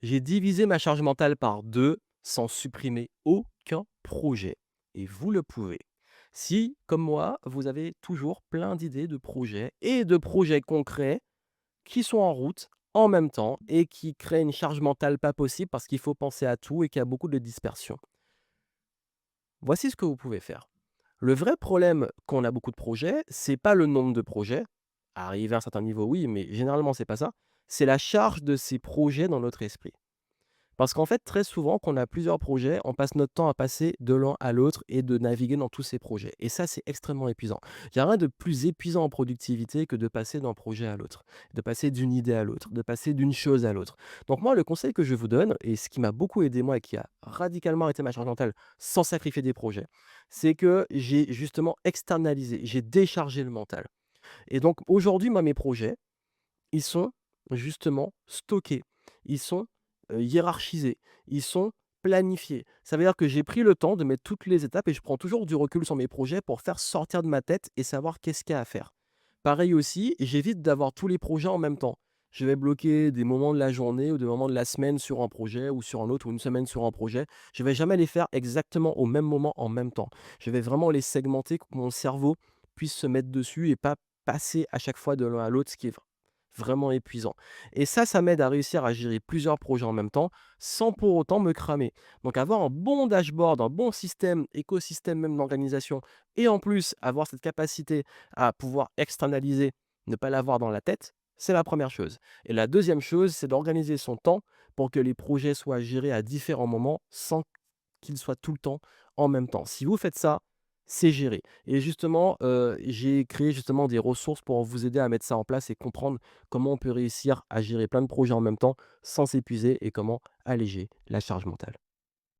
J'ai divisé ma charge mentale par 2 sans supprimer aucun projet et vous le pouvez. Si, comme moi, vous avez toujours plein d'idées de projets et de projets concrets qui sont en route en même temps et qui créent une charge mentale pas possible parce qu'il faut penser à tout et qu'il y a beaucoup de dispersion. Voici ce que vous pouvez faire. Le vrai problème quand on a beaucoup de projets, c'est pas le nombre de projets. Arriver à un certain niveau, oui, mais généralement, c'est pas ça. C'est la charge de ces projets dans notre esprit. Parce qu'en fait, très souvent, quand on a plusieurs projets, on passe notre temps à passer de l'un à l'autre et de naviguer dans tous ces projets. Et ça, c'est extrêmement épuisant. Il n'y a rien de plus épuisant en productivité que de passer d'un projet à l'autre, de passer d'une idée à l'autre, de passer d'une chose à l'autre. Donc moi, le conseil que je vous donne, et ce qui m'a beaucoup aidé moi et qui a radicalement arrêté ma charge mentale sans sacrifier des projets, c'est que j'ai justement externalisé, j'ai déchargé le mental. Et donc aujourd'hui, moi, mes projets, ils sont justement stockés. Ils sont, hiérarchisés. Ils sont planifiés. Ça veut dire que j'ai pris le temps de mettre toutes les étapes et je prends toujours du recul sur mes projets pour faire sortir de ma tête et savoir qu'est-ce qu'il y a à faire. Pareil aussi, j'évite d'avoir tous les projets en même temps. Je vais bloquer des moments de la journée ou des moments de la semaine sur un projet ou sur un autre ou une semaine sur un projet. Je vais jamais les faire exactement au même moment en même temps. Je vais vraiment les segmenter pour que mon cerveau puisse se mettre dessus et pas passer à chaque fois de l'un à l'autre, ce qui est vraiment épuisant. Et ça m'aide à réussir à gérer plusieurs projets en même temps, sans pour autant me cramer. Donc avoir un bon dashboard, un bon système, écosystème même d'organisation et en plus avoir cette capacité à pouvoir externaliser, ne pas l'avoir dans la tête, c'est la première chose. Et la deuxième chose, c'est d'organiser son temps pour que les projets soient gérés à différents moments sans qu'ils soient tout le temps en même temps. Si vous faites ça, c'est géré. Et justement, j'ai créé justement des ressources pour vous aider à mettre ça en place et comprendre comment on peut réussir à gérer plein de projets en même temps sans s'épuiser et comment alléger la charge mentale.